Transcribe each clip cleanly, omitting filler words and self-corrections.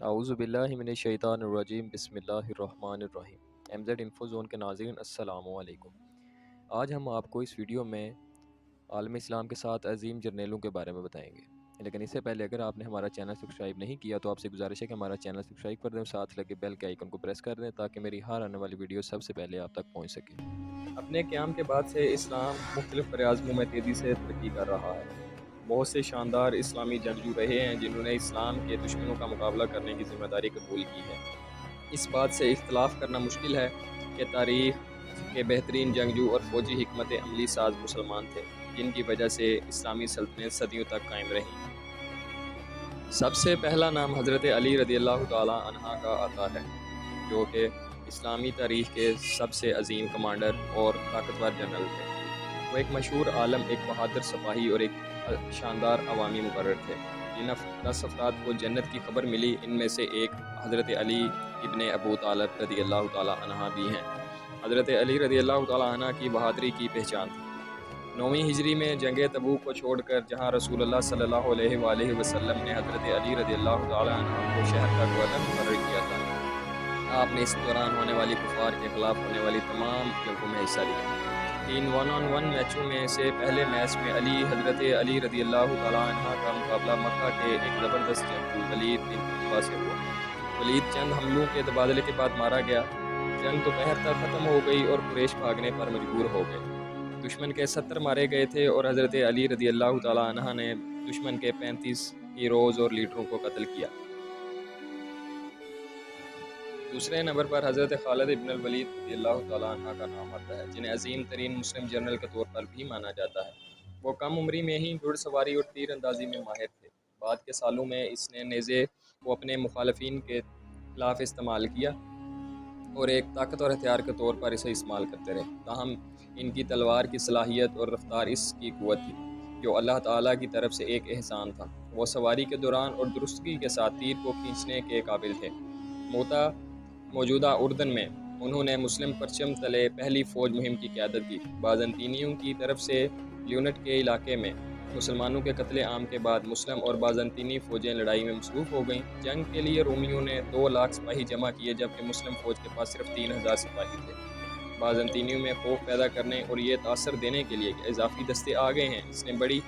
اعوذ باللہ من الشیطان الرجیم بسم اللہ الرحمن الرحیم۔ ایم زیڈ انفو زون کے ناظرین السلام علیکم۔ آج ہم آپ کو اس ویڈیو میں عالم اسلام کے 7 عظیم جرنیلوں کے بارے میں بتائیں گے، لیکن اس سے پہلے اگر آپ نے ہمارا چینل سبسکرائب نہیں کیا تو آپ سے گزارش ہے کہ ہمارا چینل سبسکرائب کر دیں اور ساتھ لگے بیل کے آئیکن کو پریس کر دیں تاکہ میری ہر آنے والی ویڈیو سب سے پہلے آپ تک پہنچ سکے۔ اپنے قیام کے بعد سے اسلام مختلف براعظموں میں تیزی سے ترقی کر رہا ہے۔ بہت سے شاندار اسلامی جنگجو رہے ہیں جنہوں نے اسلام کے دشمنوں کا مقابلہ کرنے کی ذمہ داری قبول کی ہے۔ اس بات سے اختلاف کرنا مشکل ہے کہ تاریخ کے بہترین جنگجو اور فوجی حکمت عملی ساز مسلمان تھے، جن کی وجہ سے اسلامی سلطنت صدیوں تک قائم رہی۔ سب سے پہلا نام حضرت علی رضی اللہ تعالی عنہ کا آتا ہے، جو کہ اسلامی تاریخ کے سب سے عظیم کمانڈر اور طاقتور جنرل تھے۔ وہ ایک مشہور عالم، ایک بہادر سپاہی اور ایک شاندار عوامی مقرر تھے۔ جن 10 افراد کو جنت کی خبر ملی، ان میں سے ایک حضرت علی ابن ابو طالب رضی اللہ تعالی عنہ بھی ہیں۔ حضرت علی رضی اللہ تعالی عنہ کی بہادری کی پہچان تھی۔ 9ویں ہجری میں جنگ تبوک کو چھوڑ کر جہاں رسول اللہ صلی اللہ علیہ وآلہ وسلم نے حضرت علی رضی اللہ تعالی عنہ کو شہر کا گورنر مقرر کیا تھا، آپ نے اس دوران ہونے والی کفار کے خلاف ہونے والی تمام جنگوں میں حصہ لیا۔ 3 1-on-1 میچوں میں سے پہلے میچ میں حضرت علی رضی اللہ تعالی عنہ کا مقابلہ مکہ کے ایک زبردست جنگجو ولید بن عتبہ سے ہوا۔ ولید چند حملوں کے تبادلے کے بعد مارا گیا۔ جنگ دوپہر تک ختم ہو گئی اور قریش بھاگنے پر مجبور ہو گئے۔ دشمن کے 70 مارے گئے تھے اور حضرت علی رضی اللہ تعالی عنہ نے دشمن کے 35 ہیروز اور لیڈروں کو قتل کیا۔ دوسرے نمبر پر حضرت خالد ابن الولید رضی اللہ تعالی عنہ کا نام آتا ہے، جنہیں عظیم ترین مسلم جنرل کے طور پر بھی مانا جاتا ہے۔ وہ کم عمری میں ہی گھڑ سواری اور تیر اندازی میں ماہر تھے۔ بعد کے سالوں میں اس نے نیزے کو اپنے مخالفین کے خلاف استعمال کیا اور ایک طاقتور ہتھیار کے طور پر اسے استعمال کرتے رہے۔ تاہم ان کی تلوار کی صلاحیت اور رفتار اس کی قوت تھی جو اللہ تعالیٰ کی طرف سے ایک احسان تھا۔ وہ سواری کے دوران اور درستگی کے ساتھ تیر کو کھینچنے کے قابل تھے۔ موجودہ اردن میں انہوں نے مسلم پرچم تلے پہلی فوج مہم کی قیادت کی۔ بازنطینیوں کی طرف سے لیونٹ کے علاقے میں مسلمانوں کے قتل عام کے بعد مسلم اور بازنطینی فوجیں لڑائی میں مصروف ہو گئیں۔ جنگ کے لیے رومیوں نے 2 لاکھ سپاہی جمع کیے جبکہ مسلم فوج کے پاس صرف 3000 سپاہی تھے۔ بازنطینیوں میں خوف پیدا کرنے اور یہ تاثر دینے کے لیے کہ اضافی دستے آ گئے ہیں، اس نے بڑی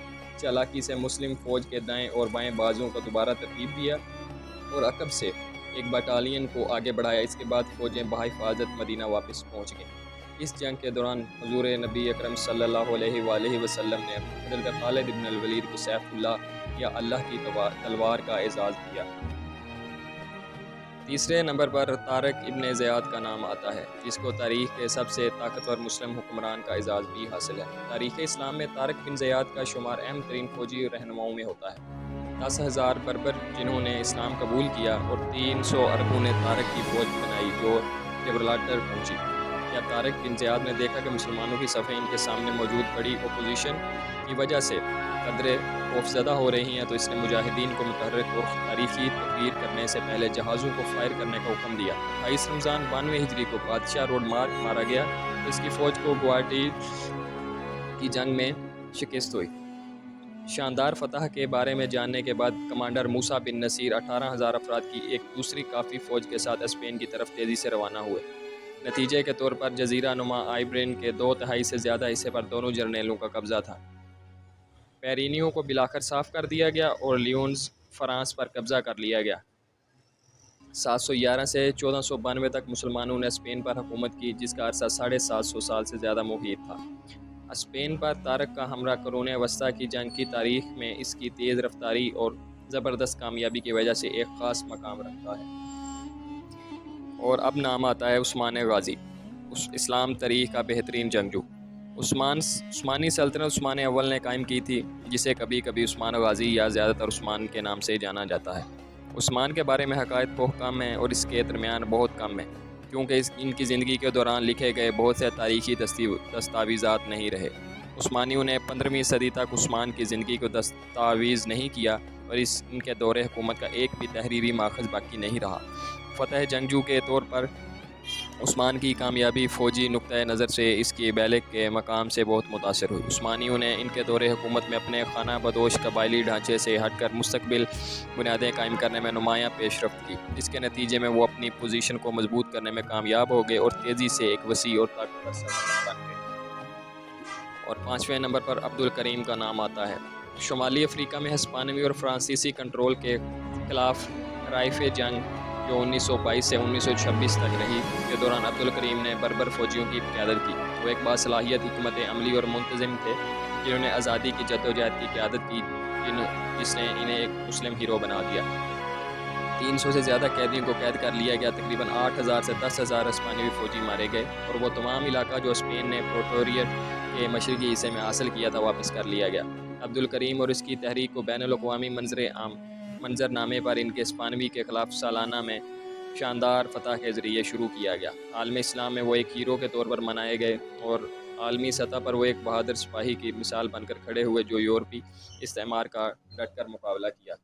چالاکی سے مسلم فوج کے دائیں اور بائیں بازوؤں کو دوبارہ ترتیب دیا اور عقب سے ایک بٹالین کو آگے بڑھایا۔ اس کے بعد فوجیں بحفاظت مدینہ واپس پہنچ گئیں۔ اس جنگ کے دوران حضور نبی اکرم صلی اللہ علیہ وآلہ وسلم نے حضرت خالد ابن الولید کو سیف اللہ یا اللہ کی تلوار کا اعزاز دیا۔ تیسرے نمبر پر طارق ابن زیاد کا نام آتا ہے، جس کو تاریخ کے سب سے طاقتور مسلم حکمران کا اعزاز بھی حاصل ہے۔ تاریخ اسلام میں طارق بن زیاد کا شمار اہم ترین فوجی رہنماؤں میں ہوتا ہے۔ 10,000 بربر جنہوں نے اسلام قبول کیا اور 300 عربوں نے طارق کی فوج بنائی جو جبرالٹر پہنچی۔ کیا طارق بن زیاد نے دیکھا کہ مسلمانوں کی صفیں ان کے سامنے موجود بڑی اپوزیشن کی وجہ سے قدرے خوفزدہ ہو رہی ہیں، تو اس نے مجاہدین کو متحرک اور تاریخی تکبیر کرنے سے پہلے جہازوں کو فائر کرنے کا حکم دیا۔ 28 رمضان 92 ہجری کو بادشاہ روڈ مارک مارا گیا تو اس کی فوج کو گواٹی کی جنگ میں شکست ہوئی۔ شاندار فتح کے بارے میں جاننے کے بعد کمانڈر موسیٰ بن نصیر 18,000 افراد کی ایک دوسری کافی فوج کے ساتھ اسپین کی طرف تیزی سے روانہ ہوئے۔ نتیجے کے طور پر جزیرہ نما آئیبرین کے 2/3 سے زیادہ حصے پر دونوں جرنیلوں کا قبضہ تھا۔ پیرینیوں کو بلاخر صاف کر دیا گیا اور لیونز فرانس پر قبضہ کر لیا گیا۔ 711 سے 1492 تک مسلمانوں نے اسپین پر حکومت کی، جس کا عرصہ 750 سال سے زیادہ محیط تھا۔ اسپین پر طارق کا حملہ قرون وسطیٰ کی جنگ کی تاریخ میں اس کی تیز رفتاری اور زبردست کامیابی کی وجہ سے ایک خاص مقام رکھتا ہے۔ اور اب نام آتا ہے عثمان غازی، اسلام تاریخ کا بہترین جنگجو۔ عثمانی سلطنت عثمان اول نے قائم کی تھی، جسے کبھی کبھی عثمان غازی یا زیادہ تر عثمان کے نام سے جانا جاتا ہے۔ عثمان کے بارے میں حقائق بہت کم ہیں اور اس کے درمیان بہت کم ہیں، کیونکہ ان کی زندگی کے دوران لکھے گئے بہت سے تاریخی دستاویزات نہیں رہے۔ عثمانیوں نے 15ویں صدی تک عثمان کی زندگی کو دستاویز نہیں کیا اور ان کے دور حکومت کا ایک بھی تحریری ماخذ باقی نہیں رہا۔ فتح جنگجو کے طور پر عثمان کی کامیابی فوجی نقطۂ نظر سے اس کی بیلک کے مقام سے بہت متاثر ہوئی۔ عثمانیوں نے ان کے دور حکومت میں اپنے خانہ بدوش قبائلی ڈھانچے سے ہٹ کر مستقبل بنیادیں قائم کرنے میں نمایاں پیش رفت کی، جس کے نتیجے میں وہ اپنی پوزیشن کو مضبوط کرنے میں کامیاب ہو گئے اور تیزی سے ایک وسیع اور طاقتور سلطنت بن گئے۔ اور 5ویں نمبر پر عبد الکریم کا نام آتا ہے۔ شمالی افریقہ میں ہسپانوی اور فرانسیسی کنٹرول کے خلاف رائف جنگ جو 1922 سے 1926 تک رہی کے دوران عبد الکریم نے بربر فوجیوں کی قیادت کی۔ وہ ایک باصلاحیت حکمت عملی اور منتظم تھے جنہوں نے آزادی کی جدوجہد کی قیادت کی، جس نے انہیں ایک مسلم ہیرو بنا دیا۔ 300 سے زیادہ قیدیوں کو قید کر لیا گیا، تقریباً 8000 سے 10,000 ہسپانوی فوجی مارے گئے، اور وہ تمام علاقہ جو اسپین نے پورٹوریر کے مشرقی حصے میں حاصل کیا تھا واپس کر لیا گیا۔ عبد الکریم اور اس کی تحریک کو بین الاقوامی منظرنامے پر ان کے ہسپانوی کے خلاف سالانہ میں شاندار فتح کے ذریعے شروع کیا گیا۔ عالم اسلام میں وہ ایک ہیرو کے طور پر منائے گئے اور عالمی سطح پر وہ ایک بہادر سپاہی کی مثال بن کر کھڑے ہوئے جو یورپی استعمار کا ڈٹ کر مقابلہ کیا۔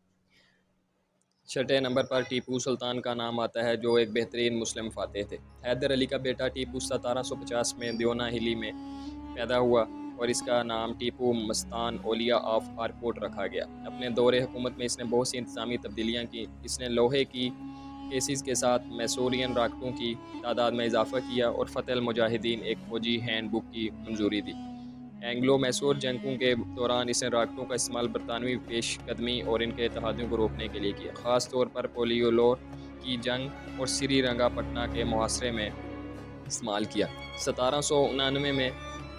6 نمبر پر ٹیپو سلطان کا نام آتا ہے، جو ایک بہترین مسلم فاتح تھے۔ حیدر علی کا بیٹا ٹیپو 1750 میں دیونا ہلی میں پیدا ہوا اور اس کا نام ٹیپو مستان اولیاء آف آرکوٹ رکھا گیا۔ اپنے دور حکومت میں اس نے بہت سی انتظامی تبدیلیاں کی۔ اس نے لوہے کی کیسز کے ساتھ میسورین راکٹوں کی تعداد میں اضافہ کیا اور فتح المجاہدین ایک فوجی ہینڈ بک کی منظوری دی۔ اینگلو میسور جنگوں کے دوران اس نے راکٹوں کا استعمال برطانوی پیش قدمی اور ان کے اتحادیوں کو روکنے کے لیے کیا، خاص طور پر پولیولور کی جنگ اور سری رنگا پٹنا کے محاصرے میں استعمال کیا۔ 1799 میں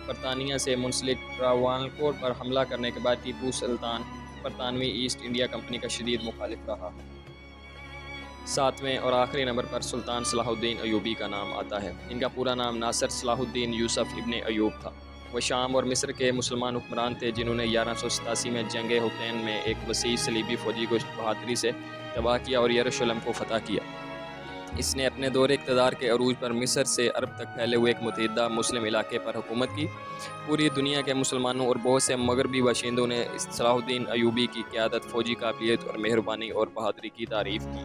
برطانیہ سے منسلک ٹراوانکور پر حملہ کرنے کے بعد ٹیپو سلطان برطانوی ایسٹ انڈیا کمپنی کا شدید مخالف رہا۔ 7ویں اور آخری نمبر پر سلطان صلاح الدین ایوبی کا نام آتا ہے۔ ان کا پورا نام ناصر صلاح الدین یوسف ابن ایوب تھا۔ وہ شام اور مصر کے مسلمان حکمران تھے جنہوں نے 1187 میں جنگ حطین میں ایک وسیع صلیبی فوجی کو بہادری سے تباہ کیا اور یروشلم کو فتح کیا۔ اس نے اپنے دور اقتدار کے عروج پر مصر سے عرب تک پھیلے ہوئے ایک متحدہ مسلم علاقے پر حکومت کی۔ پوری دنیا کے مسلمانوں اور بہت سے مغربی باشندوں نے صلاح الدین ایوبی کی قیادت، فوجی قابلیت اور مہربانی اور بہادری کی تعریف کی۔